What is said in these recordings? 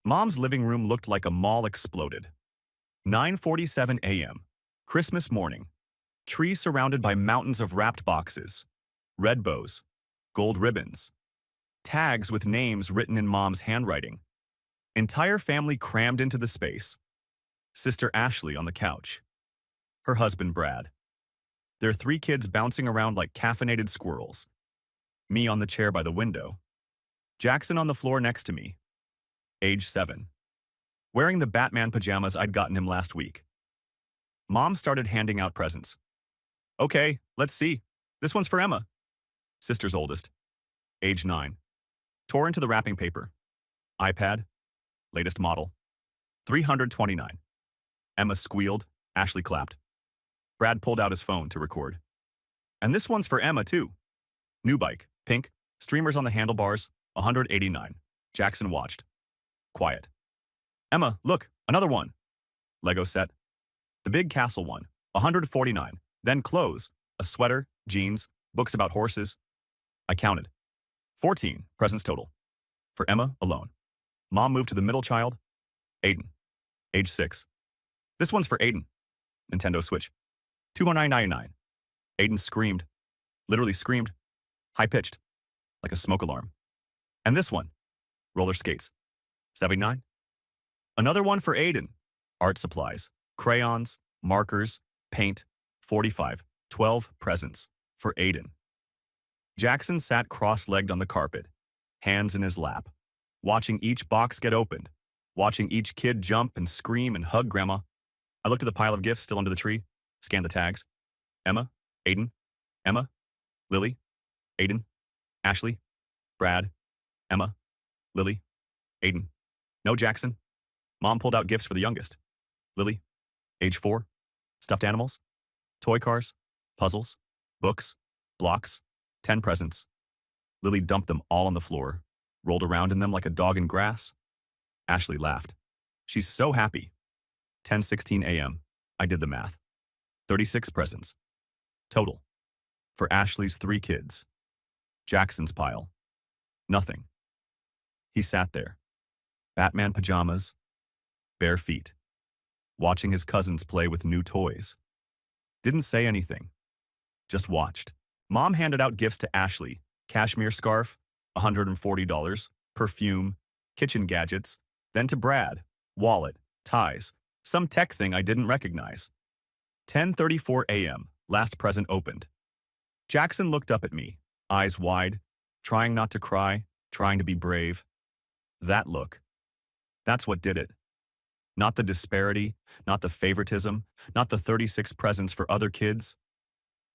Mom's living room looked like a mall exploded. 9:47 a.m. Christmas morning. Tree surrounded by mountains of wrapped boxes. Red bows. Gold ribbons. Tags with names written in Mom's handwriting. Entire family crammed into the space. Sister Ashley on the couch. Her husband Brad. Their three kids bouncing around like caffeinated squirrels. Me on the chair by the window. Jackson on the floor next to me. Age 7. Wearing the Batman pajamas I'd gotten him last week. Mom started handing out presents. Okay, let's see. This one's for Emma. Sister's oldest. Age 9. Tore into the wrapping paper. iPad. Latest model. 329. Emma squealed. Ashley clapped. Brad pulled out his phone to record. And this one's for Emma, too. New bike. Pink. Streamers on the handlebars. 189. Jackson watched. Quiet. Emma, look, another one. Lego set. The big castle one. 149. Then clothes. A sweater, jeans, books about horses. I counted. 14 presents total. For Emma alone. Mom moved to the middle child. Aiden. Age 6. This one's for Aiden. Nintendo Switch. 299. Aiden screamed. Literally screamed. High-pitched. Like a smoke alarm. And this one. Roller skates. 79. Another one for Aiden. Art supplies. Crayons. Markers. Paint. 45. 12 presents. For Aiden. Jackson sat cross-legged on the carpet. Hands in his lap. Watching each box get opened. Watching each kid jump and scream and hug Grandma. I looked at the pile of gifts still under the tree. Scanned the tags. Emma. Aiden. Emma. Lily. Aiden. Ashley. Brad. Emma. Lily. Aiden. No Jackson. Mom pulled out gifts for the youngest. Lily. Age 4. Stuffed animals. Toy cars. Puzzles. Books. Blocks. 10 presents. Lily dumped them all on the floor. Rolled around in them like a dog in grass. Ashley laughed. She's so happy. 10:16 a.m. I did the math. 36 presents. Total. For Ashley's 3 kids. Jackson's pile. Nothing. He sat there. Batman pajamas. Bare feet. Watching his cousins play with new toys. Didn't say anything. Just watched. Mom handed out gifts to Ashley. Cashmere scarf. $140. Perfume. Kitchen gadgets. Then to Brad. Wallet. Ties. Some tech thing I didn't recognize. 10:34 a.m. Last present opened. Jackson looked up at me, eyes wide, trying not to cry, trying to be brave. That look. That's what did it. Not the disparity, not the favoritism, not the 36 presents for other kids.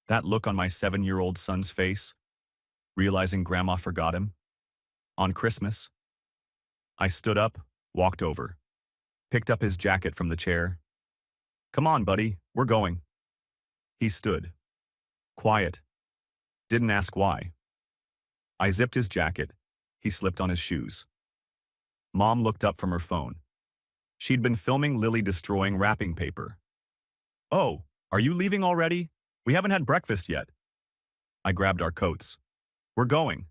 That look on my 7-year-old son's face, realizing Grandma forgot him. On Christmas. I stood up, walked over, picked up his jacket from the chair. Come on, buddy, we're going. He stood. Quiet. Didn't ask why. I zipped his jacket. He slipped on his shoes. Mom looked up from her phone. She'd been filming Lily destroying wrapping paper. Oh, are you leaving already? We haven't had breakfast yet. I grabbed our coats. We're going.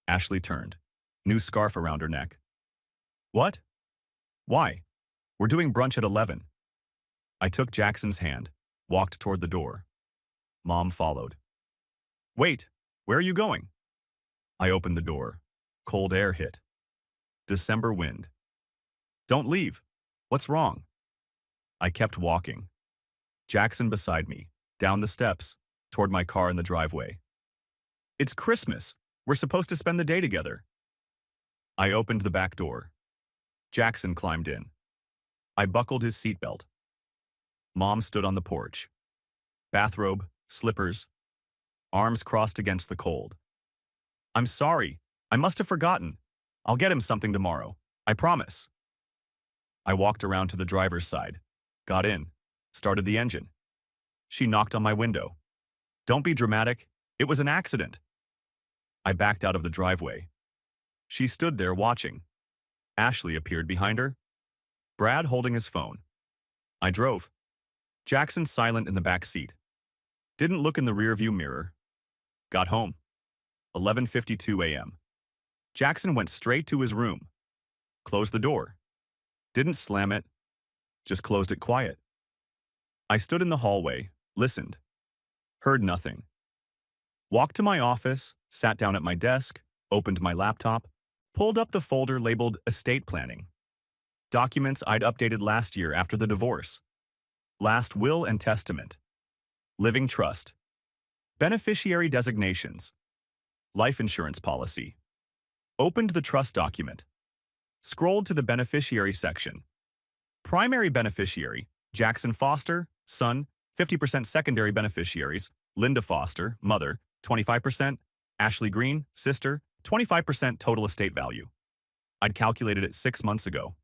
Ashley turned. New scarf around her neck. What? Why? We're doing brunch at 11. I took Jackson's hand, walked toward the door. Mom followed. Wait, where are you going? I opened the door. Cold air hit. December wind. Don't leave. What's wrong? I kept walking. Jackson beside me, down the steps, toward my car in the driveway. It's Christmas. We're supposed to spend the day together. I opened the back door. Jackson climbed in. I buckled his seatbelt. Mom stood on the porch. Bathrobe, slippers, arms crossed against the cold. I'm sorry. I must have forgotten. I'll get him something tomorrow. I promise. I walked around to the driver's side, got in, started the engine. She knocked on my window. Don't be dramatic. It was an accident. I backed out of the driveway. She stood there watching. Ashley appeared behind her. Brad holding his phone. I drove. Jackson silent in the back seat. Didn't look in the rearview mirror. Got home. 11:52 a.m. Jackson went straight to his room. Closed the door. Didn't slam it, just closed it quiet. I stood in the hallway, listened, heard nothing. Walked to my office, sat down at my desk, opened my laptop, pulled up the folder labeled Estate Planning. Documents I'd updated last year after the divorce. Last will and testament. Living trust. Beneficiary designations. Life insurance policy. Opened the trust document. Scrolled to the beneficiary section. Primary beneficiary, Jackson Foster, son, 50% secondary beneficiaries, Linda Foster, mother, 25%, Ashley Green, sister, 25% total estate value. I'd calculated it 6 months ago.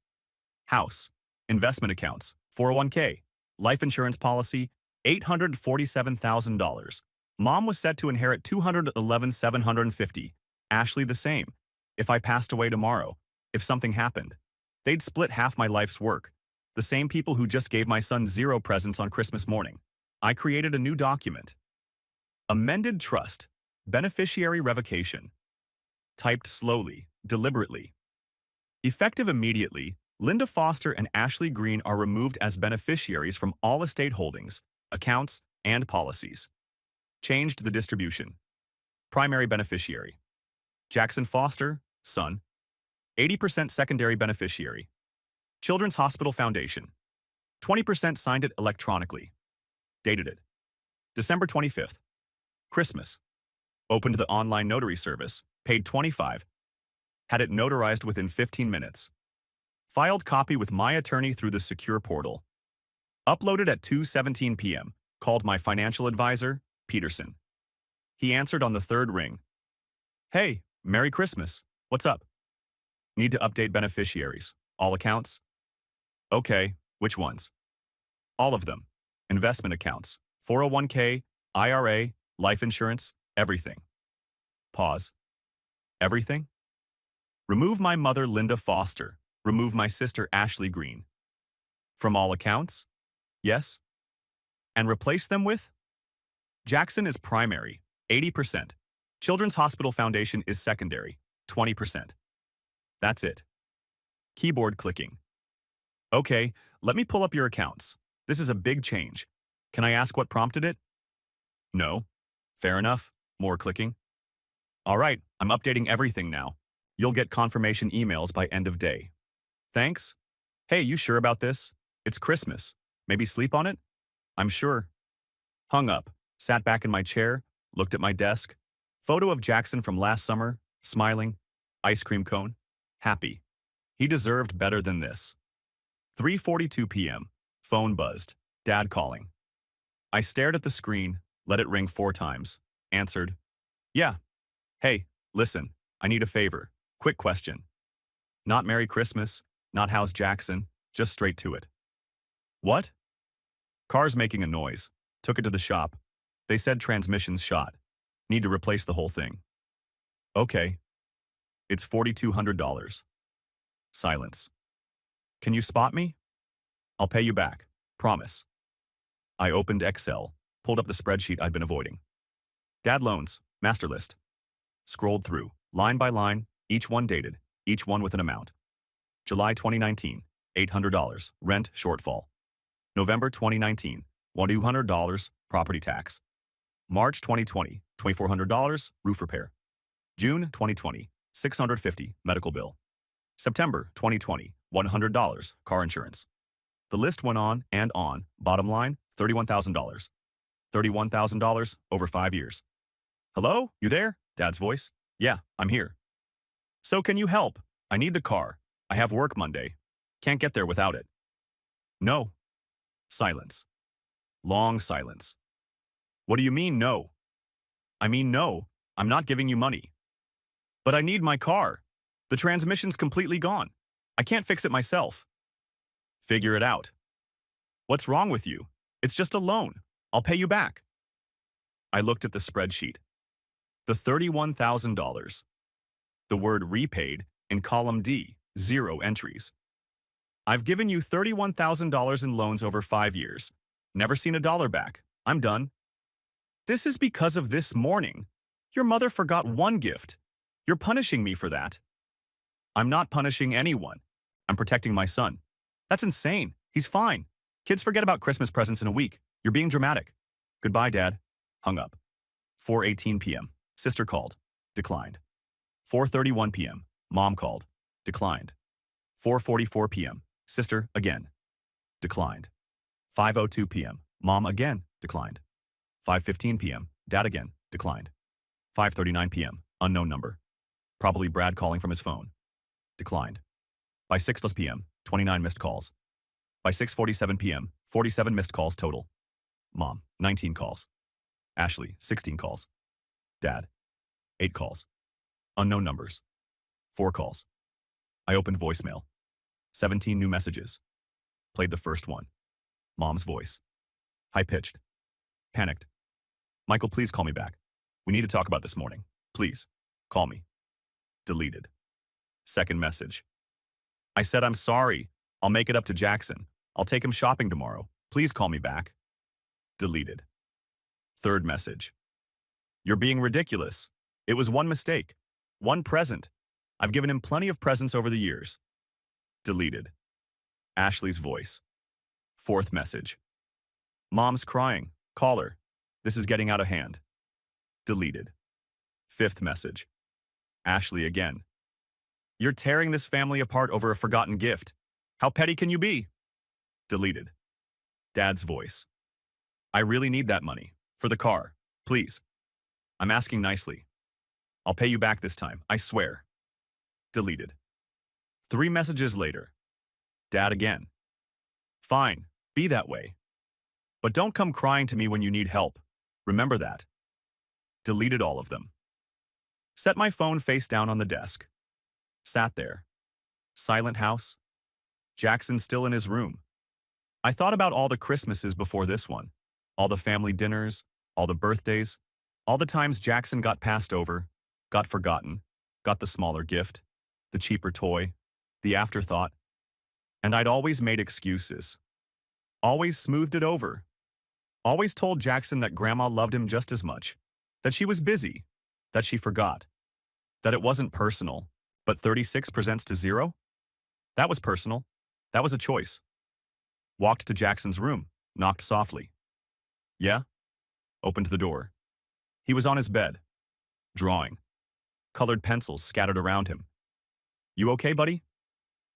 House, investment accounts, 401k, life insurance policy, $847,000. Mom was set to inherit $211,750. Ashley the same. If I passed away tomorrow, if something happened, they'd split half my life's work. The same people who just gave my son 0 presents on Christmas morning. I created a new document. Amended trust, beneficiary revocation. Typed slowly, deliberately. Effective immediately, Linda Foster and Ashley Green are removed as beneficiaries from all estate holdings, accounts, and policies. Changed the distribution. Primary beneficiary. Jackson Foster, son. 80% secondary beneficiary. Children's Hospital Foundation. 20% signed it electronically. Dated it. December 25th. Christmas. Opened the online notary service. Paid $25. Had it notarized within 15 minutes. Filed copy with my attorney through the secure portal. Uploaded at 2:17 p.m. Called my financial advisor, Peterson. He answered on the 3rd ring. Hey, Merry Christmas. What's up? Need to update beneficiaries. All accounts? Okay, which ones? All of them. Investment accounts, 401k, IRA, life insurance, everything. Pause. Everything? Remove my mother, Linda Foster. Remove my sister, Ashley Green. From all accounts? Yes. And replace them with? Jackson is primary, 80%. Children's Hospital Foundation is secondary, 20%. That's it. Keyboard clicking. Okay, let me pull up your accounts. This is a big change. Can I ask what prompted it? No. Fair enough. More clicking. All right, I'm updating everything now. You'll get confirmation emails by end of day. Thanks. Hey, you sure about this? It's Christmas. Maybe sleep on it? I'm sure. Hung up, sat back in my chair, looked at my desk. Photo of Jackson from last summer, smiling, ice cream cone, happy. He deserved better than this. 3:42 p.m. Phone buzzed. Dad calling. I stared at the screen, let it ring 4 times. Answered. Yeah. Hey, listen, I need a favor. Quick question. Not Merry Christmas, not how's Jackson, just straight to it. What? Car's making a noise. Took it to the shop. They said transmission's shot. Need to replace the whole thing. Okay. It's $4,200. Silence. Can you spot me? I'll pay you back. Promise. I opened Excel, pulled up the spreadsheet I'd been avoiding. Dad loans, master list. Scrolled through, line by line, each one dated, each one with an amount. July 2019, $800, rent shortfall. November 2019, $1,200, property tax. March 2020, $2,400, roof repair. June 2020, $650, medical bill. September 2020, $100, car insurance. The list went on and on. Bottom line, $31,000. $31,000 over 5 years. Hello? You there? Dad's voice. Yeah, I'm here. So can you help? I need the car. I have work Monday. Can't get there without it. No. Silence. Long silence. What do you mean, no? I mean, no. I'm not giving you money. But I need my car. The transmission's completely gone. I can't fix it myself. Figure it out. What's wrong with you? It's just a loan. I'll pay you back. I looked at the spreadsheet. The $31,000. The word repaid in column D, 0 entries. I've given you $31,000 in loans over 5 years. Never seen a dollar back. I'm done. This is because of this morning. Your mother forgot one gift. You're punishing me for that. I'm not punishing anyone. I'm protecting my son. That's insane. He's fine. Kids forget about Christmas presents in a week. You're being dramatic. Goodbye, Dad. Hung up. 4:18 p.m. Sister called. Declined. 4:31 p.m. Mom called. Declined. 4:44 p.m. Sister again. Declined. 5:02 p.m. Mom again. Declined. 5:15 p.m. Dad again. Declined. 5:39 p.m. Unknown number. Probably Brad calling from his phone. Declined. By 6 p.m., 29 missed calls. By 6:47 p.m., 47 missed calls total. Mom, 19 calls. Ashley, 16 calls. Dad, 8 calls. Unknown numbers. 4 calls. I opened voicemail. 17 new messages. Played the first one. Mom's voice. High-pitched. Panicked. Michael, please call me back. We need to talk about this morning. Please. Call me. Deleted. Second message. I said I'm sorry. I'll make it up to Jackson. I'll take him shopping tomorrow. Please call me back. Deleted. Third message. You're being ridiculous. It was one mistake. One present. I've given him plenty of presents over the years. Deleted. Ashley's voice. Fourth message. Mom's crying. Call her. This is getting out of hand. Deleted. Fifth message. Ashley again. You're tearing this family apart over a forgotten gift. How petty can you be? Deleted. Dad's voice. I really need that money. For the car. Please. I'm asking nicely. I'll pay you back this time. I swear. Deleted. 3 messages later. Dad again. Fine. Be that way. But don't come crying to me when you need help. Remember that. Deleted all of them. Set my phone face down on the desk. Sat there. Silent house. Jackson still in his room. I thought about all the Christmases before this one. All the family dinners, all the birthdays, all the times Jackson got passed over, got forgotten, got the smaller gift, the cheaper toy, the afterthought. And I'd always made excuses. Always smoothed it over. Always told Jackson that Grandma loved him just as much, that she was busy, that she forgot, that it wasn't personal. But 36 presents to 0? That was personal. That was a choice. Walked to Jackson's room, knocked softly. Yeah? Opened the door. He was on his bed, drawing. Colored pencils scattered around him. You okay, buddy?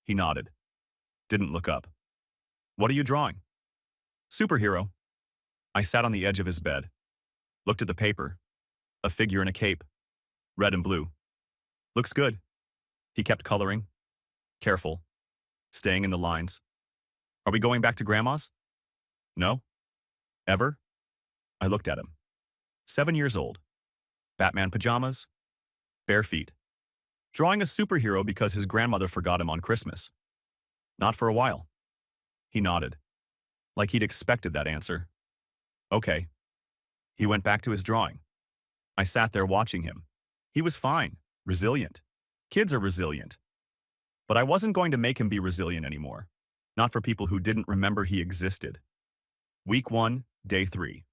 He nodded. Didn't look up. What are you drawing? Superhero. I sat on the edge of his bed. Looked at the paper. A figure in a cape. Red and blue. Looks good. He kept coloring. Careful. Staying in the lines. Are we going back to Grandma's? No? Ever? I looked at him. 7 years old. Batman pajamas. Bare feet. Drawing a superhero because his grandmother forgot him on Christmas. Not for a while. He nodded. Like he'd expected that answer. Okay. He went back to his drawing. I sat there watching him. He was fine. Resilient. Kids are resilient. But I wasn't going to make him be resilient anymore. Not for people who didn't remember he existed. Week 1, day 3.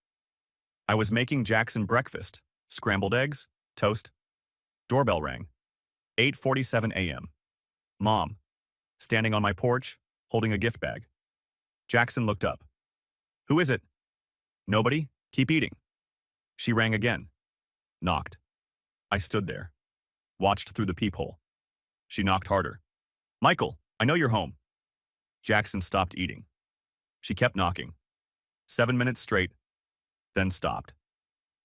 I was making Jackson breakfast. Scrambled eggs, toast. Doorbell rang. 8:47 a.m. Mom. Standing on my porch, holding a gift bag. Jackson looked up. Who is it? Nobody. Keep eating. She rang again. Knocked. I stood there. Watched through the peephole. She knocked harder. Michael, I know you're home. Jackson stopped eating. She kept knocking. 7 minutes straight, then stopped.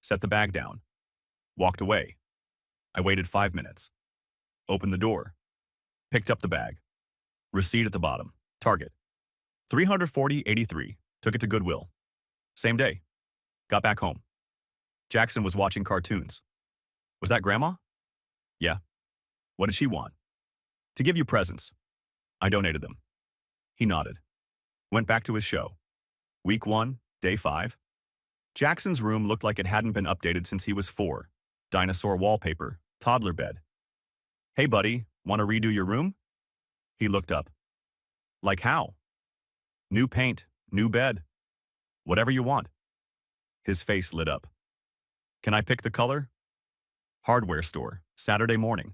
Set the bag down. Walked away. I waited 5 minutes. Opened the door. Picked up the bag. Receipt at the bottom. Target. $340.83. Took it to Goodwill. Same day. Got back home. Jackson was watching cartoons. Was that Grandma? Yeah. What did she want? To give you presents. I donated them. He nodded. Went back to his show. Week 1, day 5. Jackson's room looked like it hadn't been updated since he was 4. Dinosaur wallpaper, toddler bed. Hey buddy, want to redo your room? He looked up. Like how? New paint, new bed. Whatever you want. His face lit up. Can I pick the color? Hardware store, Saturday morning.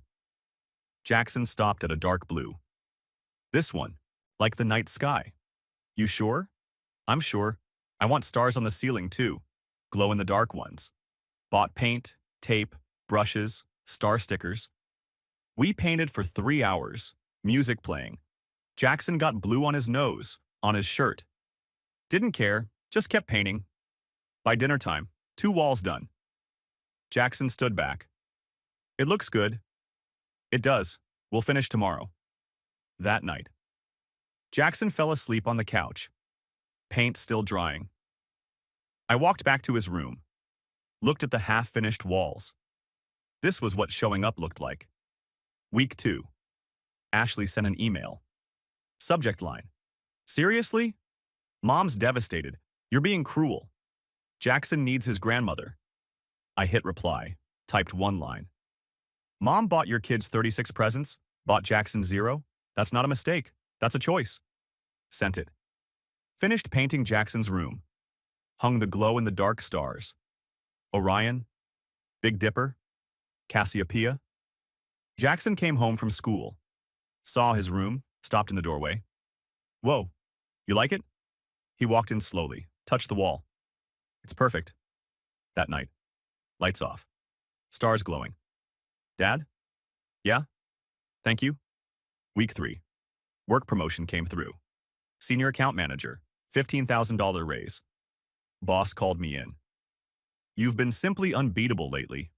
Jackson stopped at a dark blue. This one. Like the night sky. You sure? I'm sure. I want stars on the ceiling too. Glow-in-the-dark ones. Bought paint, tape, brushes, star stickers. We painted for 3 hours, music playing. Jackson got blue on his nose, on his shirt. Didn't care, just kept painting. By dinner time, 2 walls done. Jackson stood back. It looks good. It does. We'll finish tomorrow. That night, Jackson fell asleep on the couch, paint still drying. I walked back to his room, looked at the half-finished walls. This was what showing up looked like. Week 2. Ashley sent an email. Subject line. Seriously? Mom's devastated. You're being cruel. Jackson needs his grandmother. I hit reply, typed 1 line. Mom bought your kids 36 presents, bought Jackson 0. That's not a mistake. That's a choice. Sent it. Finished painting Jackson's room. Hung the glow-in-the-dark stars. Orion, Big Dipper, Cassiopeia. Jackson came home from school. Saw his room, stopped in the doorway. Whoa, you like it? He walked in slowly, touched the wall. It's perfect. That night. Lights off. Stars glowing. Dad? Yeah? Thank you. Week 3. Work promotion came through. Senior account manager, $15,000 raise. Boss called me in. You've been simply unbeatable lately.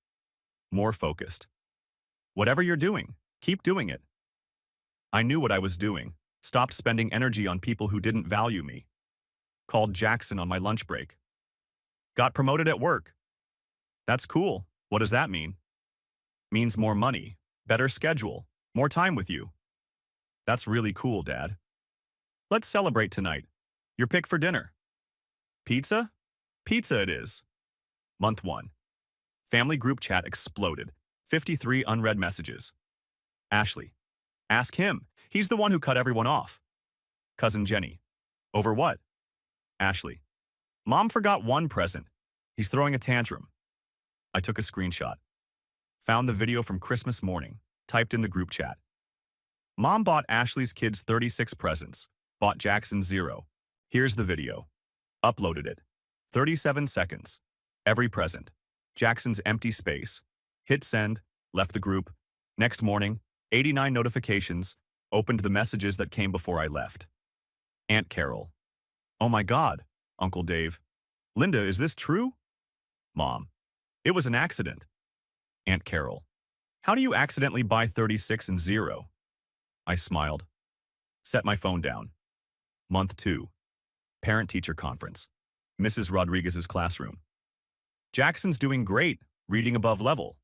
More focused. Whatever you're doing, keep doing it. I knew what I was doing, stopped spending energy on people who didn't value me. Called Jackson on my lunch break. Got promoted at work. That's cool. What does that mean? Means more money, better schedule, more time with you. That's really cool, Dad. Let's celebrate tonight. Your pick for dinner. Pizza? Pizza it is. Month 1. Family group chat exploded. 53 unread messages. Ashley. Ask him. He's the one who cut everyone off. Cousin Jenny. Over what? Ashley. Mom forgot one present. He's throwing a tantrum. I took a screenshot. Found the video from Christmas morning. Typed in the group chat. Mom bought Ashley's kids 36 presents. Bought Jackson 0. Here's the video. Uploaded it. 37 seconds. Every present. Jackson's empty space. Hit send. Left the group. Next morning, 89 notifications. Opened the messages that came before I left. Aunt Carol. Oh my God, Uncle Dave. Linda, is this true? Mom. It was an accident. Aunt Carol. How do you accidentally buy 36 and 0? I smiled. Set my phone down. Month 2. Parent-teacher conference. Mrs. Rodriguez's classroom. Jackson's doing great, reading above level.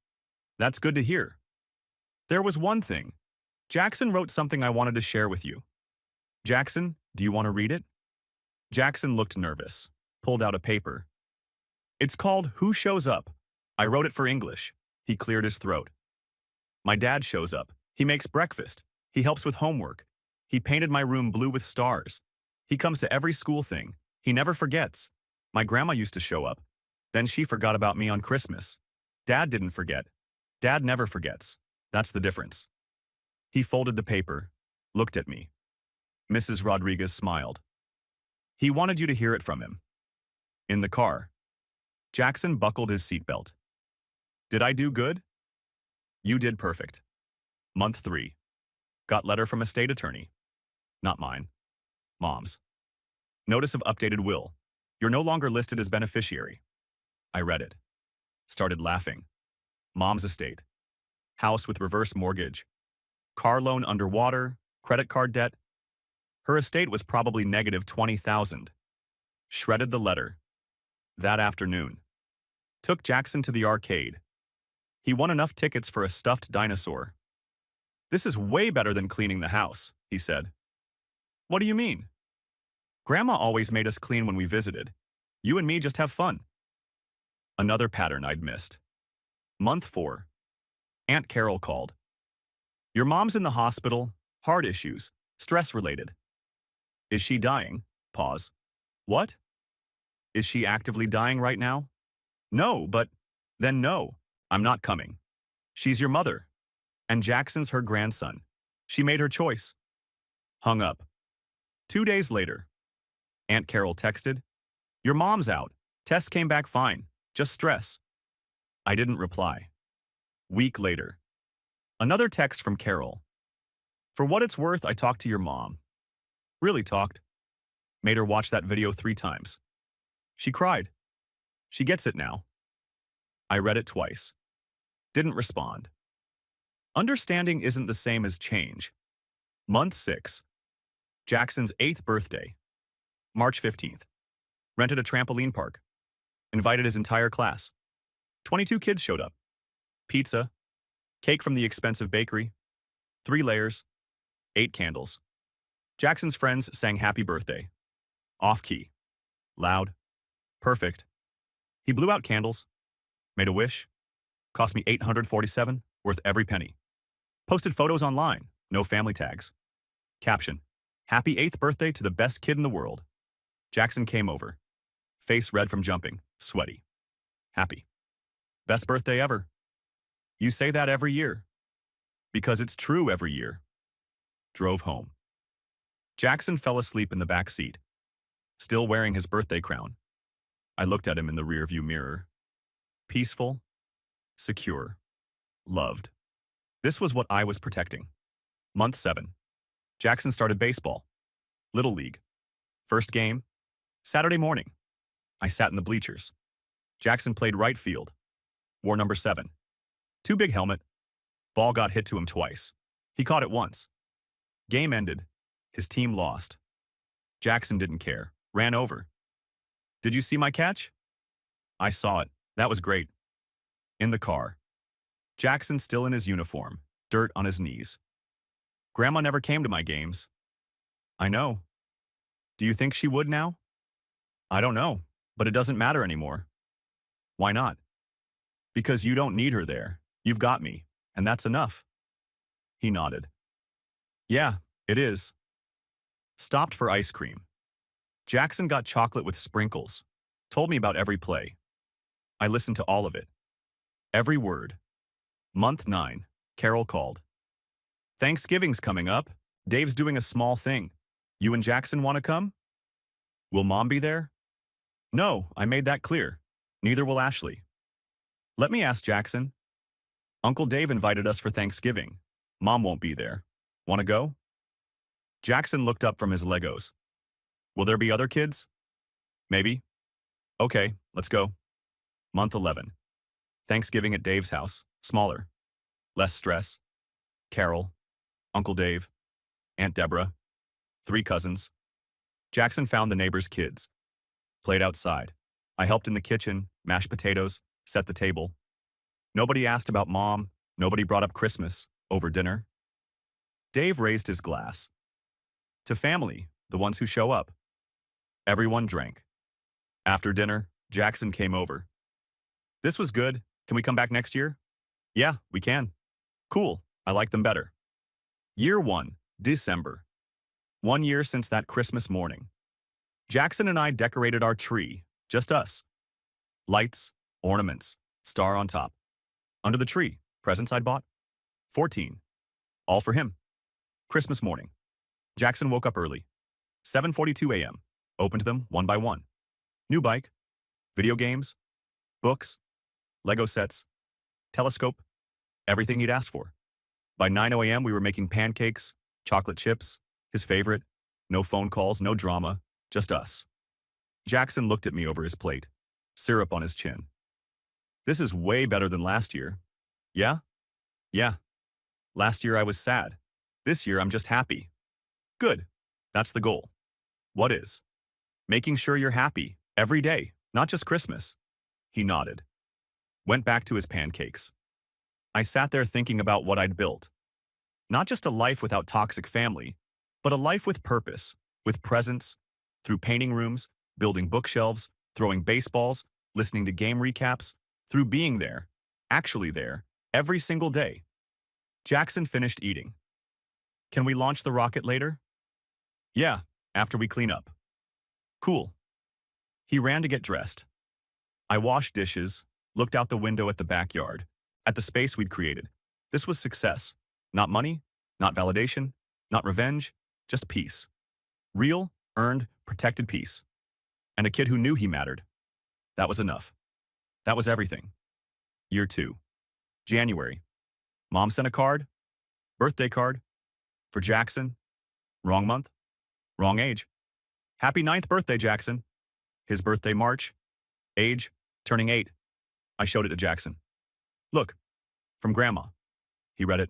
That's good to hear. There was one thing. Jackson wrote something I wanted to share with you. Jackson, do you want to read it? Jackson looked nervous, pulled out a paper. It's called Who Shows Up? I wrote it for English. He cleared his throat. My dad shows up. He makes breakfast. He helps with homework. He painted my room blue with stars. He comes to every school thing. He never forgets. My grandma used to show up. Then she forgot about me on Christmas. Dad didn't forget. Dad never forgets. That's the difference. He folded the paper, looked at me. Mrs. Rodriguez smiled. He wanted you to hear it from him. In the car. Jackson buckled his seatbelt. Did I do good? You did perfect. Month 3. Got letter from estate attorney. Not mine. Mom's. Notice of updated will. You're no longer listed as beneficiary. I read it. Started laughing. Mom's estate. House with reverse mortgage. Car loan underwater. Credit card debt. Her estate was probably negative 20,000. Shredded the letter. That afternoon. Took Jackson to the arcade. He won enough tickets for a stuffed dinosaur. This is way better than cleaning the house, he said. What do you mean? Grandma always made us clean when we visited. You and me just have fun. Another pattern I'd missed. Month 4. Aunt Carol called. Your mom's in the hospital, heart issues, stress-related. Is she dying? Pause. What? Is she actively dying right now? No, but then no, I'm not coming. She's your mother. And Jackson's her grandson. She made her choice. Hung up. 2 days later, Aunt Carol texted, "Your mom's out. Test came back fine. Just stress." I didn't reply. Week later, another text from Carol. "For what it's worth, I talked to your mom." Really talked. Made her watch that video 3 times. She cried. She gets it now. I read it twice. Didn't respond. Understanding isn't the same as change. Month 6. Jackson's 8th birthday. March 15th. Rented a trampoline park. Invited his entire class. 22 kids showed up. Pizza. Cake from the expensive bakery. 3 layers. 8 candles. Jackson's friends sang happy birthday. Off-key. Loud. Perfect. He blew out candles. Made a wish. Cost me $847, worth every penny. Posted photos online, no family tags. Caption: Happy 8th birthday to the best kid in the world. Jackson came over. Face red from jumping, sweaty. Happy. Best birthday ever. You say that every year. Because it's true every year. Drove home. Jackson fell asleep in the back seat, still wearing his birthday crown. I looked at him in the rearview mirror. Peaceful, secure, loved. This was what I was protecting. Month 7. Jackson started baseball. Little League. First game, Saturday morning. I sat in the bleachers. Jackson played right field. Wore number 7. Too big helmet. Ball got hit to him twice. He caught it once. Game ended. His team lost. Jackson didn't care. Ran over. Did you see my catch? I saw it. That was great. In the car. Jackson still in his uniform, dirt on his knees. Grandma never came to my games. I know. Do you think she would now? I don't know, but it doesn't matter anymore. Why not? Because you don't need her there. You've got me, and that's enough. He nodded. Yeah, it is. Stopped for ice cream. Jackson got chocolate with sprinkles. Told me about every play. I listened to all of it. Every word. Month 9. Carol called. Thanksgiving's coming up. Dave's doing a small thing. You and Jackson want to come? Will Mom be there? No, I made that clear. Neither will Ashley. Let me ask Jackson. Uncle Dave invited us for Thanksgiving. Mom won't be there. Want to go? Jackson looked up from his Legos. Will there be other kids? Maybe. Okay, let's go. Month 11. Thanksgiving at Dave's house. Smaller. Less stress. Carol. Uncle Dave. Aunt Deborah. 3 cousins. Jackson found the neighbors' kids. Played outside. I helped in the kitchen, mashed potatoes, set the table. Nobody asked about Mom. Nobody brought up Christmas over dinner. Dave raised his glass. To family, the ones who show up. Everyone drank. After dinner, Jackson came over. This was good. Can we come back next year? Yeah, we can. Cool. I like them better. Year 1, December. 1 year since that Christmas morning. Jackson and I decorated our tree, just us. Lights, ornaments, star on top. Under the tree, presents I'd bought. 14. All for him. Christmas morning. Jackson woke up early. 7:42 a.m. Opened them one by one. New bike, video games, books, Lego sets, telescope, everything he'd asked for. By 9 a.m. we were making pancakes, chocolate chips, his favorite, no phone calls, no drama, just us. Jackson looked at me over his plate, syrup on his chin. This is way better than last year. Yeah? Yeah. Last year I was sad. This year I'm just happy. Good. That's the goal. What is? Making sure you're happy, every day, not just Christmas. He nodded. Went back to his pancakes. I sat there thinking about what I'd built. Not just a life without toxic family, but a life with purpose, with presence, through painting rooms, building bookshelves, throwing baseballs, listening to game recaps, through being there, actually there, every single day. Jackson finished eating. Can we launch the rocket later? Yeah, after we clean up. Cool. He ran to get dressed. I washed dishes, looked out the window at the backyard, at the space we'd created. This was success. Not money, not validation, not revenge, just peace. Real, earned, protected peace. And a kid who knew he mattered. That was enough. That was everything. Year 2. January. Mom sent a card. Birthday card. For Jackson. Wrong month. Wrong age. Happy 9th birthday, Jackson. His birthday March. Age, turning 8. I showed it to Jackson. Look, from Grandma. He read it.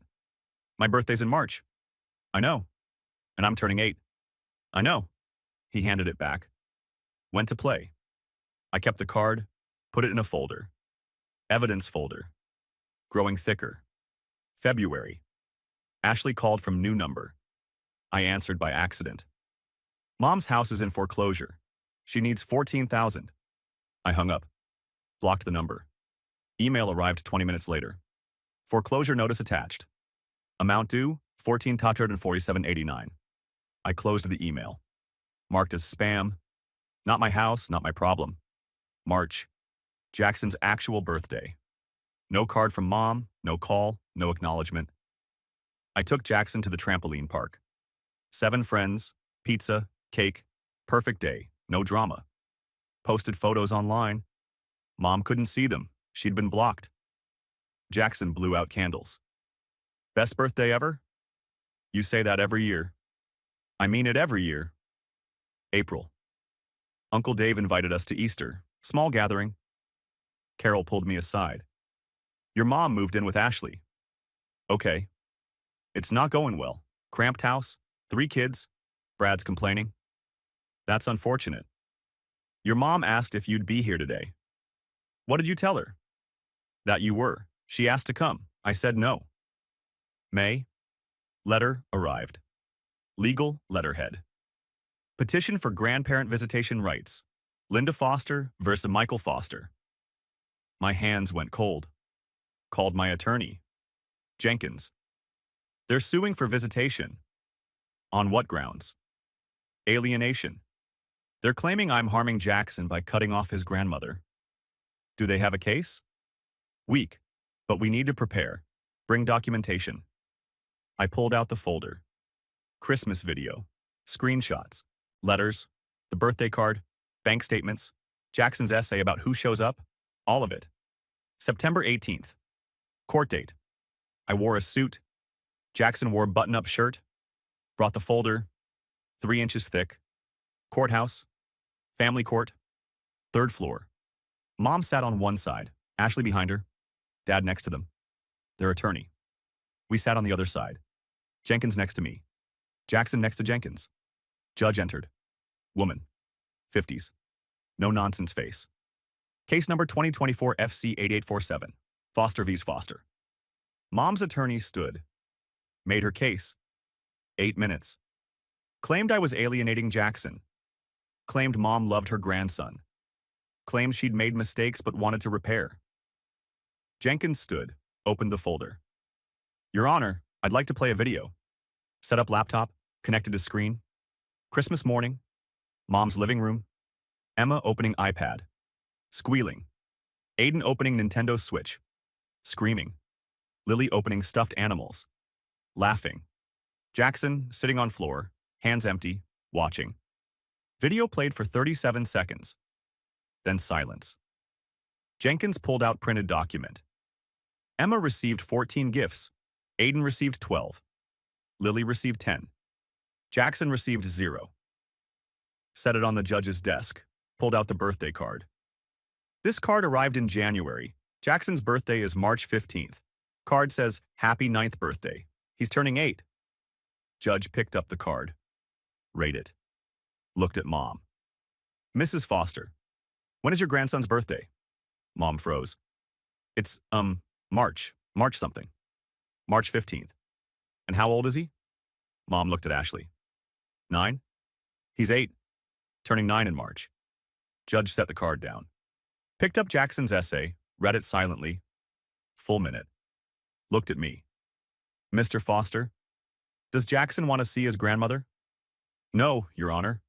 My birthday's in March. I know. And I'm turning 8. I know. He handed it back. Went to play. I kept the card, put it in a folder. Evidence folder. Growing thicker. February. Ashley called from new number. I answered by accident. Mom's house is in foreclosure. She needs $14,000. I hung up. Blocked the number. Email arrived 20 minutes later. Foreclosure notice attached. Amount due, $14,247.89. I closed the email. Marked as spam. Not my house, not my problem. March. Jackson's actual birthday. No card from Mom, no call, no acknowledgement. I took Jackson to the trampoline park. 7 friends, pizza, cake, perfect day, no drama. Posted photos online. Mom couldn't see them. She'd been blocked. Jackson blew out candles. Best birthday ever? You say that every year. I mean it every year. April. Uncle Dave invited us to Easter. Small gathering. Carol pulled me aside. Your mom moved in with Ashley. Okay. It's not going well. Cramped house, 3 kids. Brad's complaining. That's unfortunate. Your mom asked if you'd be here today. What did you tell her? That you were. She asked to come. I said no. May. Letter arrived. Legal letterhead. Petition for grandparent visitation rights. Linda Foster versus Michael Foster. My hands went cold. Called my attorney. Jenkins. They're suing for visitation. On what grounds? Alienation. They're claiming I'm harming Jackson by cutting off his grandmother. Do they have a case? Weak, but we need to prepare. Bring documentation. I pulled out the folder. Christmas video. Screenshots. Letters. The birthday card. Bank statements. Jackson's essay about who shows up. All of it. September 18th. Court date. I wore a suit. Jackson wore a button-up shirt. Brought the folder. 3 inches thick. Courthouse. Family court. 3rd floor. Mom sat on one side. Ashley behind her. Dad next to them. Their attorney. We sat on the other side. Jenkins next to me. Jackson next to Jenkins. Judge entered. Woman. 50s. No nonsense face. Case number 2024 FC 8847. Foster vs. Foster. Mom's attorney stood. Made her case. 8 minutes. Claimed I was alienating Jackson. Claimed Mom loved her grandson. Claimed she'd made mistakes but wanted to repair. Jenkins stood, opened the folder. Your Honor, I'd like to play a video. Set up laptop, connected to screen. Christmas morning. Mom's living room. Emma opening iPad. Squealing. Aiden opening Nintendo Switch. Screaming. Lily opening stuffed animals. Laughing. Jackson sitting on floor, hands empty, watching. Video played for 37 seconds. Then silence. Jenkins pulled out printed document. Emma received 14 gifts. Aiden received 12. Lily received 10. Jackson received 0. Set it on the judge's desk. Pulled out the birthday card. This card arrived in January. Jackson's birthday is March 15th. Card says, Happy 9th birthday. He's turning 8. Judge picked up the card. Read it. Looked at Mom. Mrs. Foster. When is your grandson's birthday? Mom froze. It's, March something. March 15th. And how old is he? Mom looked at Ashley. 9? He's 8. Turning 9 in March. Judge set the card down. Picked up Jackson's essay, read it silently. Full minute. Looked at me. Mr. Foster, does Jackson want to see his grandmother? No, Your Honor.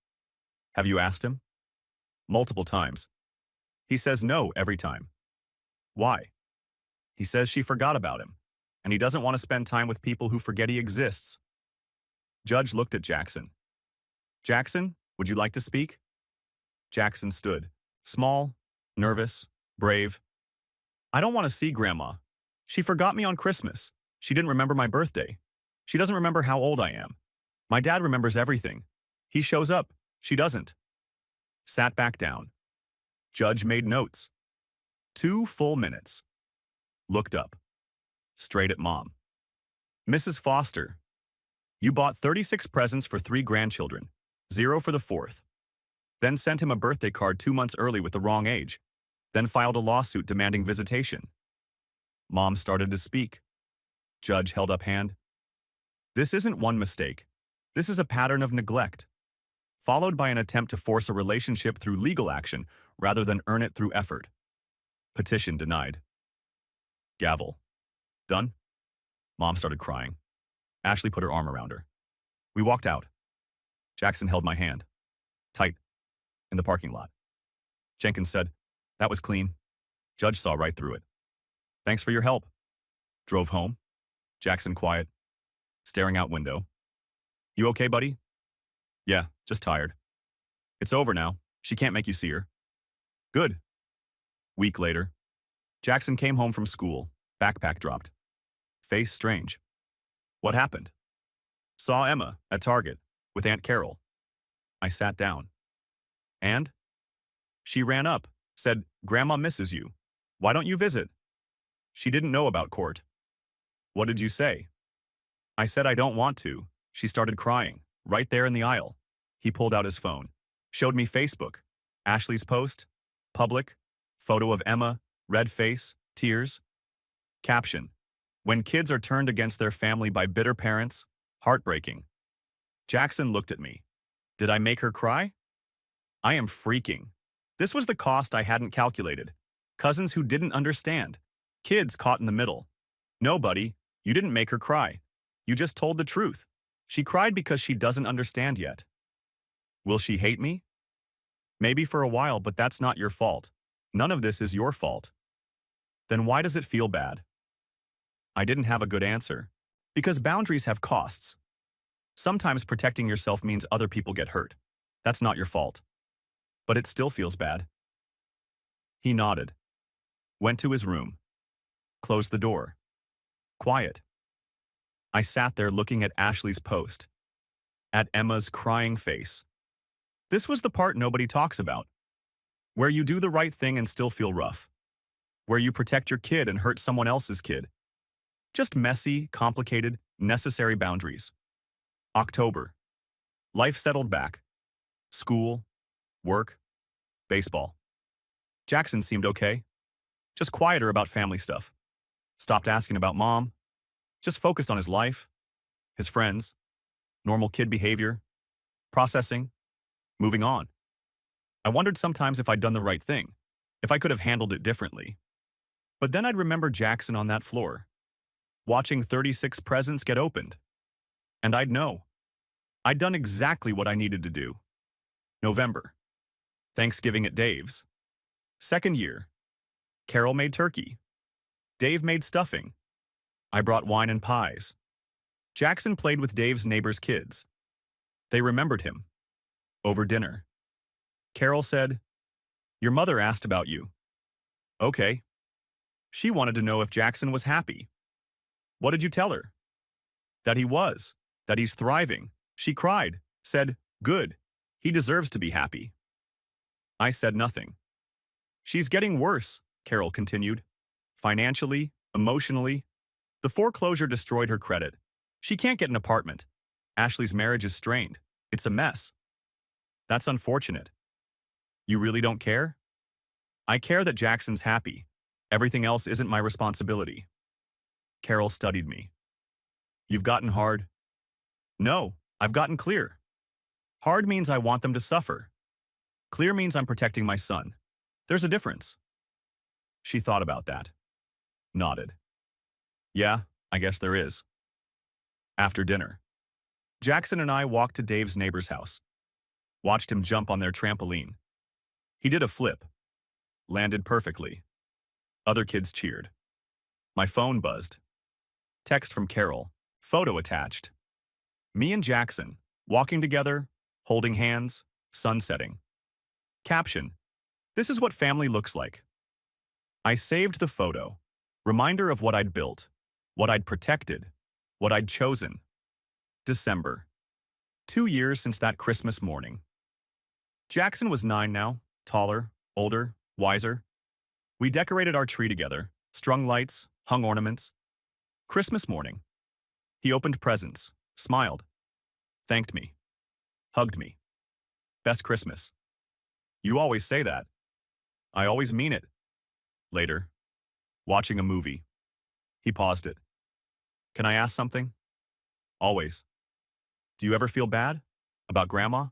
Have you asked him? Multiple times. He says no every time. Why? He says she forgot about him, and he doesn't want to spend time with people who forget he exists. Judge looked at Jackson. Jackson, would you like to speak? Jackson stood, small, nervous, brave. I don't want to see Grandma. She forgot me on Christmas. She didn't remember my birthday. She doesn't remember how old I am. My dad remembers everything. He shows up. She doesn't. Sat back down. Judge made notes. 2 full minutes. Looked up. Straight at Mom. Mrs. Foster, you bought 36 presents for 3 grandchildren, 0 for the 4th. Then sent him a birthday card 2 months early with the wrong age. Then filed a lawsuit demanding visitation. Mom started to speak. Judge held up hand. This isn't one mistake. This is a pattern of neglect, followed by an attempt to force a relationship through legal action rather than earn it through effort. Petition denied. Gavel. Done? Mom started crying. Ashley put her arm around her. We walked out. Jackson held my hand. Tight. In the parking lot. Jenkins said, that was clean. Judge saw right through it. Thanks for your help. Drove home. Jackson quiet. Staring out window. You okay, buddy? Yeah, just tired. It's over now. She can't make you see her. Good. Week later. Jackson came home from school. Backpack dropped. Face strange. What happened? Saw Emma at Target with Aunt Carol. I sat down. And? She ran up, said, Grandma misses you. Why don't you visit? She didn't know about court. What did you say? I said I don't want to. She started crying, right there in the aisle. He pulled out his phone, showed me Facebook, Ashley's post, public, photo of Emma, red face, tears. Caption, when kids are turned against their family by bitter parents, heartbreaking. Jackson looked at me. Did I make her cry? I am freaking. This was the cost I hadn't calculated. Cousins who didn't understand. Kids caught in the middle. No, buddy, you didn't make her cry. You just told the truth. She cried because she doesn't understand yet. Will she hate me? Maybe for a while, but that's not your fault. None of this is your fault. Then why does it feel bad? I didn't have a good answer. Because boundaries have costs. Sometimes protecting yourself means other people get hurt. That's not your fault. But it still feels bad. He nodded. Went to his room. Closed the door. Quiet. I sat there looking at Ashley's post. At Emma's crying face. This was the part nobody talks about. Where you do the right thing and still feel rough. Where you protect your kid and hurt someone else's kid. Just messy, complicated, necessary boundaries. October. Life settled back. School, work, baseball. Jackson seemed okay. Just quieter about family stuff. Stopped asking about Mom. Just focused on his life, his friends, normal kid behavior, processing, moving on. I wondered sometimes if I'd done the right thing, if I could have handled it differently. But then I'd remember Jackson on that floor, watching 36 presents get opened. And I'd know. I'd done exactly what I needed to do. November. Thanksgiving at Dave's. Second year. Carol made turkey. Dave made stuffing. I brought wine and pies. Jackson played with Dave's neighbor's kids. They remembered him. Over dinner. Carol said, your mother asked about you. Okay. She wanted to know if Jackson was happy. What did you tell her? That he was. That he's thriving. She cried, said, good. He deserves to be happy. I said nothing. She's getting worse, Carol continued. Financially, emotionally. The foreclosure destroyed her credit. She can't get an apartment. Ashley's marriage is strained. It's a mess. That's unfortunate. You really don't care? I care that Jackson's happy. Everything else isn't my responsibility. Carol studied me. You've gotten hard? No, I've gotten clear. Hard means I want them to suffer. Clear means I'm protecting my son. There's a difference. She thought about that. Nodded. Yeah, I guess there is. After dinner, Jackson and I walked to Dave's neighbor's house. Watched him jump on their trampoline. He did a flip. Landed perfectly. Other kids cheered. My phone buzzed. Text from Carol. Photo attached. Me and Jackson, walking together, Holding hands, sun setting. Caption: This is what family looks like. I saved the photo. Reminder of what I'd built, what I'd protected, what I'd chosen. December. 2 years since that Christmas morning. Jackson was 9 now, taller, older, wiser. We decorated our tree together, strung lights, hung ornaments. Christmas morning. He opened presents, smiled, thanked me, hugged me. Best Christmas. You always say that. I always mean it. Later. Watching a movie. He paused it. Can I ask something? Always. Do you ever feel bad? About Grandma?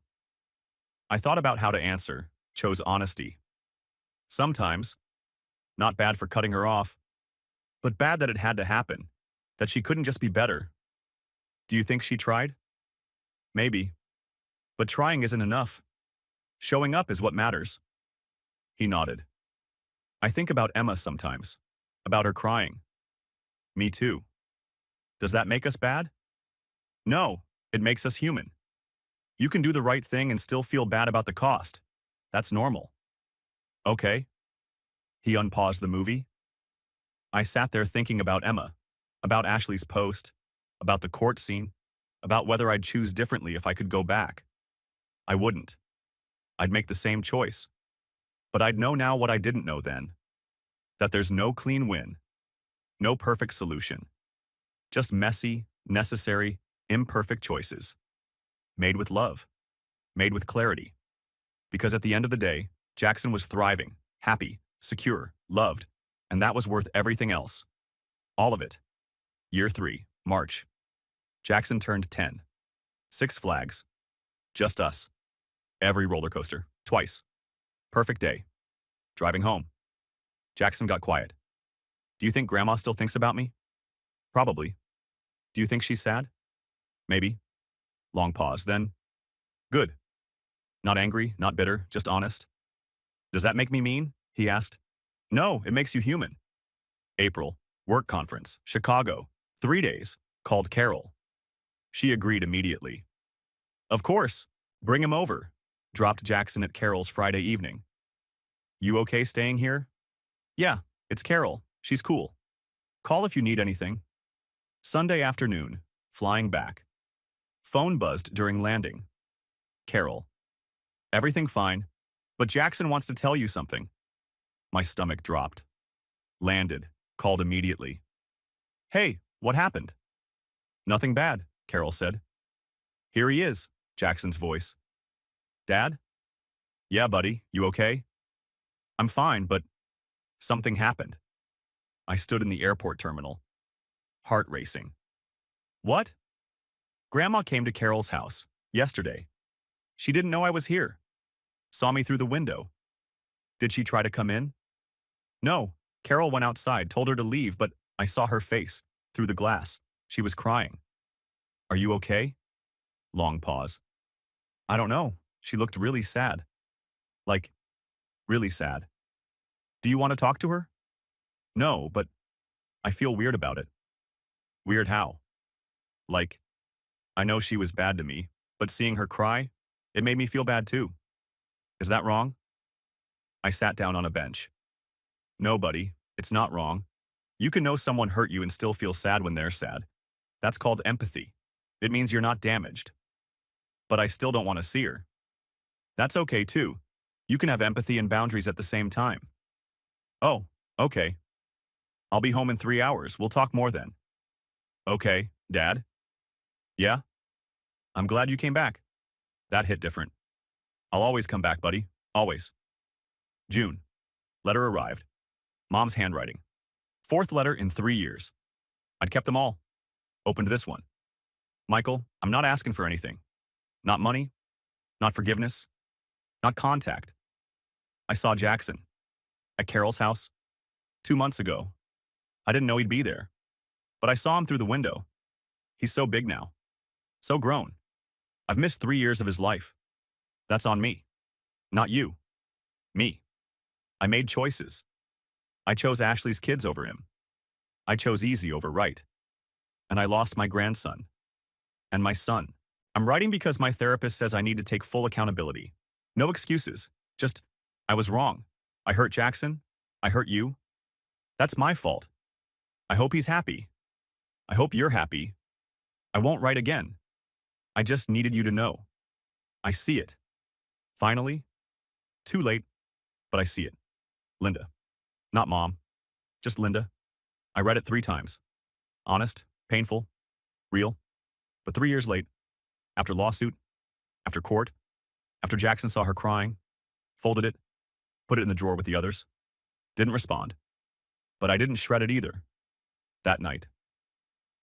I thought about how to answer, chose honesty. Sometimes. Not bad for cutting her off, but bad that it had to happen, that she couldn't just be better. Do you think she tried? Maybe. But trying isn't enough. Showing up is what matters. He nodded. I think about Emma sometimes, about her crying. Me too. Does that make us bad? No, it makes us human. You can do the right thing and still feel bad about the cost. That's normal. Okay. He unpaused the movie. I sat there thinking about Emma, about Ashley's post, about the court scene, about whether I'd choose differently if I could go back. I wouldn't. I'd make the same choice. But I'd know now what I didn't know then. That there's no clean win. No perfect solution. Just messy, necessary, imperfect choices. Made with love. Made with clarity. Because at the end of the day, Jackson was thriving, happy, secure, loved, and that was worth everything else. All of it. Year 3, March. Jackson turned 10. 6 Flags. Just us. Every roller coaster. Twice. Perfect day. Driving home. Jackson got quiet. Do you think Grandma still thinks about me? Probably. Do you think she's sad? Maybe. Long pause, then. Good. Not angry, not bitter, just honest. Does that make me mean? He asked. No, it makes you human. April. Work conference. Chicago. 3 days. Called Carol. She agreed immediately. Of course. Bring him over. Dropped Jackson at Carol's Friday evening. You okay staying here? Yeah, it's Carol. She's cool. Call if you need anything. Sunday afternoon. Flying back. Phone buzzed during landing. Carol. Everything fine, but Jackson wants to tell you something. My stomach dropped. Landed. Called immediately. Hey, what happened? Nothing bad, Carol said. Here he is, Jackson's voice. Dad? Yeah, buddy, you okay? I'm fine, but something happened. I stood in the airport terminal. Heart racing. What? Grandma came to Carol's house yesterday. She didn't know I was here. Saw me through the window. Did she try to come in? No, Carol went outside, told her to leave, but I saw her face through the glass. She was crying. Are you okay? Long pause. I don't know. She looked really sad. Like, really sad. Do you want to talk to her? No, but I feel weird about it. Weird how? Like, I know she was bad to me, but seeing her cry, it made me feel bad too. Is that wrong? I sat down on a bench. No, buddy, it's not wrong. You can know someone hurt you and still feel sad when they're sad. That's called empathy. It means you're not damaged. But I still don't want to see her. That's okay too. You can have empathy and boundaries at the same time. Oh, okay. I'll be home in 3 hours. We'll talk more then. Okay, Dad? Yeah? I'm glad you came back. That hit different. I'll always come back, buddy. Always. June. Letter arrived. Mom's handwriting. 4th letter in 3 years. I'd kept them all. Opened this one. Michael, I'm not asking for anything. Not money. Not forgiveness. Not contact. I saw Jackson. At Carol's house. 2 months ago. I didn't know he'd be there. But I saw him through the window. He's so big now. So grown. I've missed 3 years of his life. That's on me. Not you. Me. I made choices. I chose Ashley's kids over him. I chose easy over right. And I lost my grandson. And my son. I'm writing because my therapist says I need to take full accountability. No excuses. Just, I was wrong. I hurt Jackson. I hurt you. That's my fault. I hope he's happy. I hope you're happy. I won't write again. I just needed you to know. I see it. Finally. Too late, but I see it. Linda. Not Mom. Just Linda. I read it 3 times. Honest, painful, real. But 3 years late, after lawsuit, after court, after Jackson saw her crying, folded it, put it in the drawer with the others. Didn't respond. But I didn't shred it either. That night.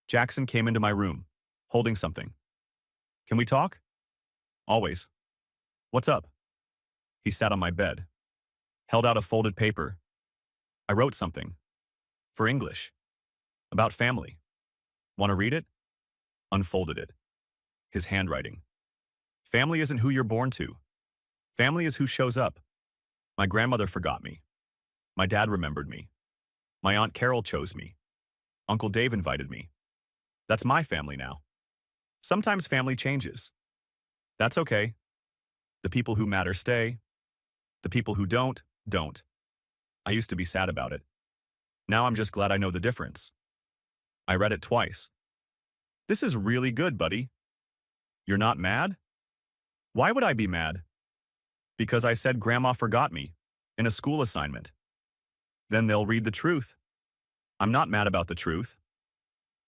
Jackson came into my room, holding something. Can we talk? Always. What's up? He sat on my bed, held out a folded paper. I wrote something. For English. About family. Want to read it? Unfolded it. His handwriting. Family isn't who you're born to. Family is who shows up. My grandmother forgot me. My dad remembered me. My Aunt Carol chose me. Uncle Dave invited me. That's my family now. Sometimes family changes. That's okay. The people who matter stay. The people who don't, don't. I used to be sad about it. Now I'm just glad I know the difference. I read it twice. This is really good, buddy. You're not mad? Why would I be mad? Because I said Grandma forgot me in a school assignment. Then they'll read the truth. I'm not mad about the truth.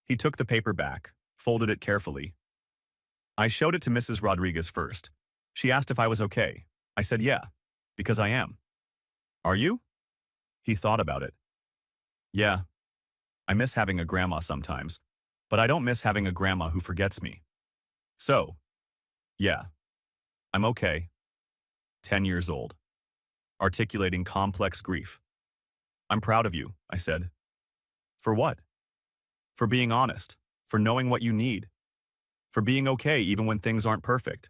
He took the paper back, folded it carefully. I showed it to Mrs. Rodriguez first. She asked if I was okay. I said yeah, because I am. Are you? He thought about it. Yeah. I miss having a grandma sometimes, but I don't miss having a grandma who forgets me. So, yeah, I'm okay. 10 years old. Articulating complex grief. I'm proud of you, I said. For what? For being honest, for knowing what you need, for being okay even when things aren't perfect.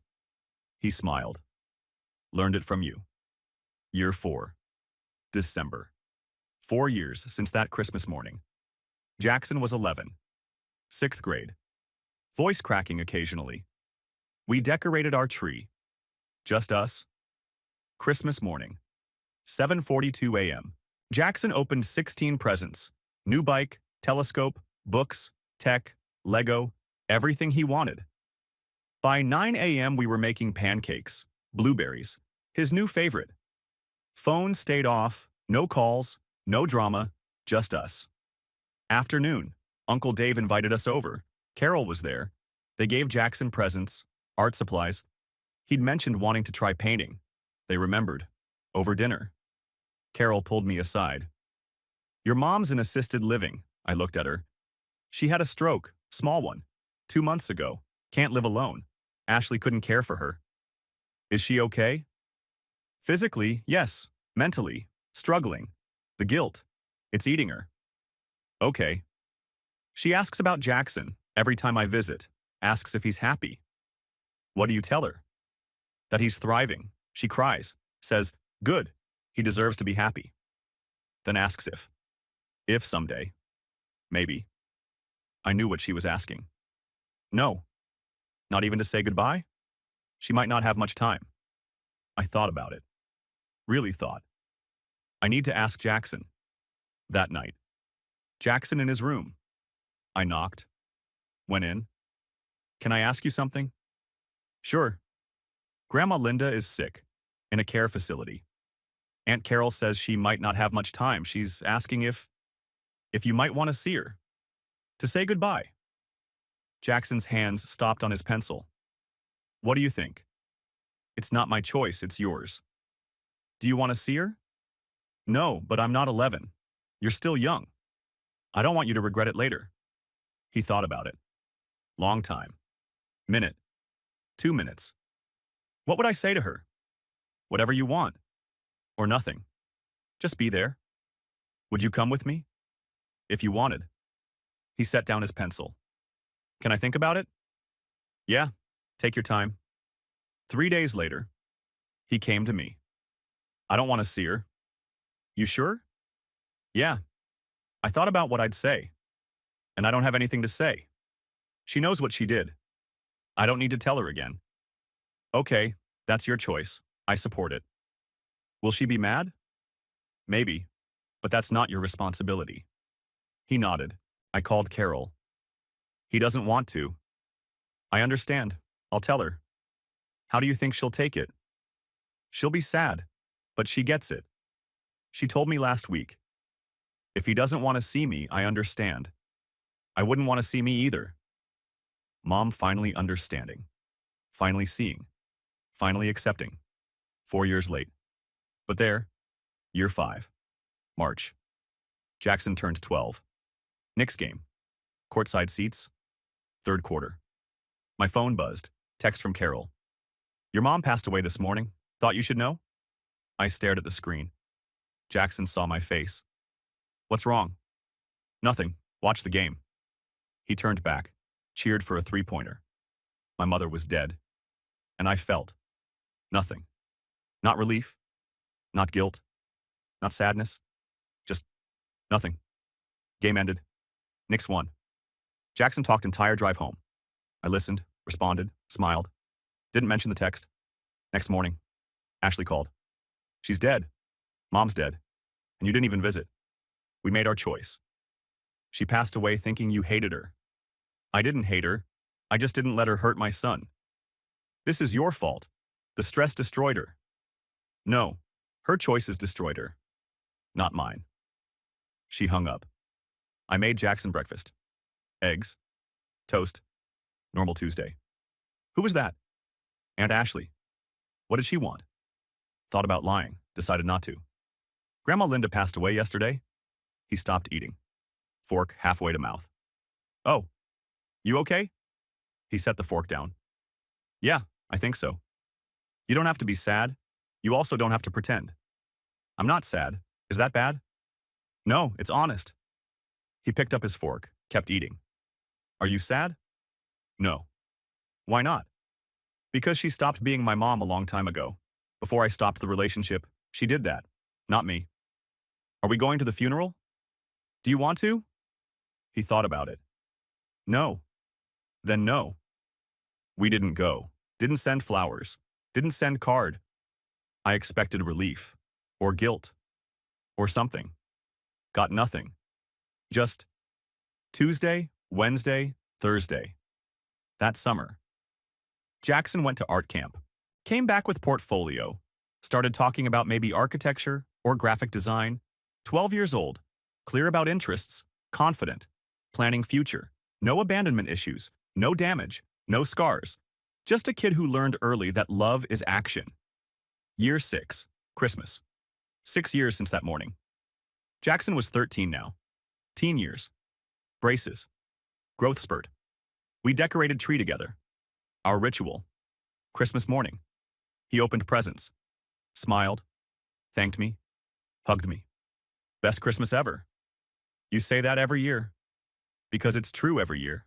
He smiled. Learned it from you. Year 4. December. 4 years since that Christmas morning. Jackson was 11. 6th grade. Voice cracking occasionally. We decorated our tree. Just us. Christmas morning. 7:42 a.m. Jackson opened 16 presents. New bike, telescope, books, tech, Lego, everything he wanted. By 9 a.m. we were making pancakes, blueberries, his new favorite. Phone stayed off, no calls, no drama, just us. Afternoon, Uncle Dave invited us over. Carol was there. They gave Jackson presents, art supplies. He'd mentioned wanting to try painting. They remembered. Over dinner. Carol pulled me aside. Your mom's in assisted living, I looked at her. She had a stroke, small one, 2 months ago. Can't live alone. Ashley couldn't care for her. Is she okay? Physically, yes. Mentally, struggling. The guilt. It's eating her. Okay. She asks about Jackson every time I visit, asks if he's happy. What do you tell her? That he's thriving. She cries, says, good, he deserves to be happy. Then asks if someday. Maybe. I knew what she was asking. No. Not even to say goodbye? She might not have much time. I thought about it. Really thought. I need to ask Jackson. That night. Jackson in his room. I knocked. Went in. Can I ask you something? Sure. Grandma Linda is sick, in a care facility. Aunt Carol says she might not have much time. She's asking if you might want to see her. To say goodbye. Jackson's hands stopped on his pencil. What do you think? It's not my choice, it's yours. Do you want to see her? No, but I'm not 11. You're still young. I don't want you to regret it later. He thought about it. Long time. Minute. 2 minutes. What would I say to her? Whatever you want. Or nothing. Just be there. Would you come with me? If you wanted. He set down his pencil. Can I think about it? Yeah, take your time. 3 days later, he came to me. I don't want to see her. You sure? Yeah. I thought about what I'd say. And I don't have anything to say. She knows what she did. I don't need to tell her again. Okay, that's your choice. I support it. Will she be mad? Maybe, but that's not your responsibility. He nodded. I called Carol. He doesn't want to. I understand. I'll tell her. How do you think she'll take it? She'll be sad, but she gets it. She told me last week. If he doesn't want to see me, I understand. I wouldn't want to see me either. Mom finally understanding. Finally seeing. Finally accepting. 4 years late. But there, year 5. March. Jackson turned 12. Knicks game. Courtside seats. Third quarter. My phone buzzed. Text from Carol. Your mom passed away this morning. Thought you should know? I stared at the screen. Jackson saw my face. What's wrong? Nothing. Watch the game. He turned back, cheered for a three-pointer. My mother was dead. And I felt nothing. Not relief. Not guilt. Not sadness. Just nothing. Game ended. Knicks won. Jackson talked entire drive home. I listened, responded, smiled. Didn't mention the text. Next morning, Ashley called. She's dead. Mom's dead. And you didn't even visit. We made our choice. She passed away thinking you hated her. I didn't hate her. I just didn't let her hurt my son. This is your fault. The stress destroyed her. No, her choices destroyed her. Not mine. She hung up. I made Jackson breakfast. Eggs. Toast. Normal Tuesday. Who was that? Aunt Ashley. What did she want? Thought about lying. Decided not to. Grandma Linda passed away yesterday. He stopped eating. Fork halfway to mouth. Oh, you okay? He set the fork down. Yeah, I think so. You don't have to be sad. You also don't have to pretend. I'm not sad. Is that bad? No, it's honest. He picked up his fork, kept eating. Are you sad? No. Why not? Because she stopped being my mom a long time ago. Before I stopped the relationship, she did that. Not me. Are we going to the funeral? Do you want to? He thought about it. No. Then no. We didn't go. Didn't send flowers. Didn't send card. I expected relief. Or guilt. Or something. Got nothing. Just Tuesday, Wednesday, Thursday. That summer. Jackson went to art camp. Came back with portfolio. Started talking about maybe architecture or graphic design. 12 years old. Clear about interests. Confident. Planning future. No abandonment issues. No damage. No scars. Just a kid who learned early that love is action. Year 6. Christmas. 6 years since that morning. Jackson was 13 now. Teen years. Braces. Growth spurt. We decorated tree together. Our ritual. Christmas morning. He opened presents. Smiled. Thanked me. Hugged me. Best Christmas ever. You say that every year. Because it's true every year.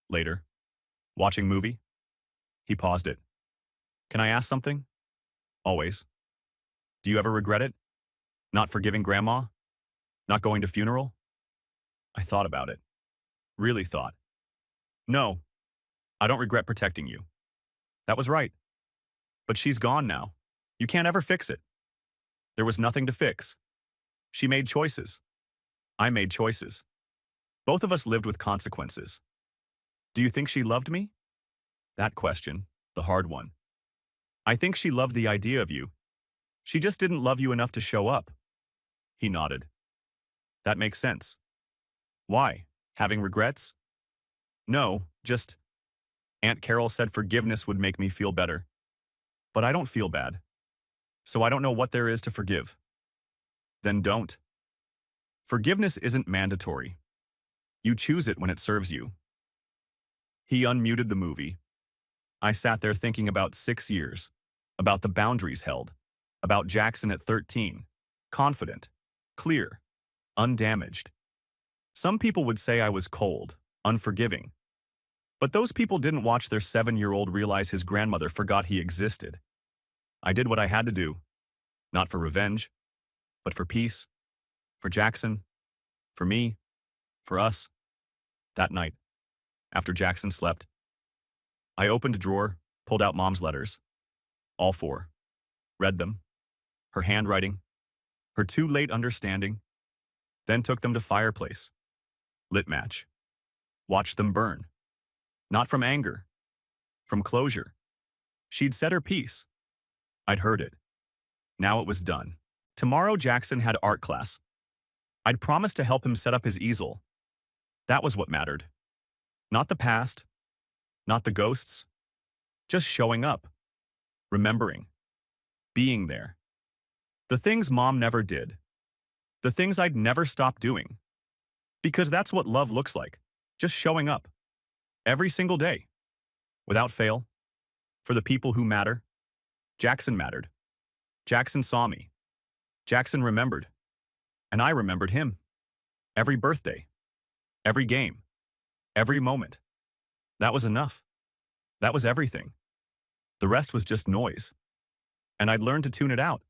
Later. Watching movie. He paused it. Can I ask something? Always. Do you ever regret it? Not forgiving grandma? Not going to funeral? I thought about it. Really thought. No. I don't regret protecting you. That was right. But she's gone now. You can't ever fix it. There was nothing to fix. She made choices. I made choices. Both of us lived with consequences. Do you think she loved me? That question, the hard one. I think she loved the idea of you. She just didn't love you enough to show up. He nodded. That makes sense. Why? Having regrets? No, just... Aunt Carol said forgiveness would make me feel better. But I don't feel bad. So I don't know what there is to forgive. Then don't. Forgiveness isn't mandatory. You choose it when it serves you. He unmuted the movie. I sat there thinking about 6 years, about the boundaries held, about Jackson at 13, confident, clear, undamaged. Some people would say I was cold, unforgiving. But those people didn't watch their 7-year-old realize his grandmother forgot he existed. I did what I had to do, not for revenge, but for peace, for Jackson, for me, for us. That night, after Jackson slept, I opened a drawer, pulled out Mom's letters. All four. Read them. Her handwriting. Her too late understanding. Then took them to fireplace. Lit match. Watched them burn. Not from anger. From closure. She'd said her piece. I'd heard it. Now it was done. Tomorrow Jackson had art class. I'd promised to help him set up his easel. That was what mattered. Not the past. Not the ghosts. Just showing up. Remembering. Being there. The things Mom never did. The things I'd never stop doing. Because that's what love looks like. Just showing up. Every single day. Without fail. For the people who matter. Jackson mattered. Jackson saw me. Jackson remembered. And I remembered him. Every birthday. Every game. Every moment. That was enough. That was everything. The rest was just noise. And I'd learned to tune it out.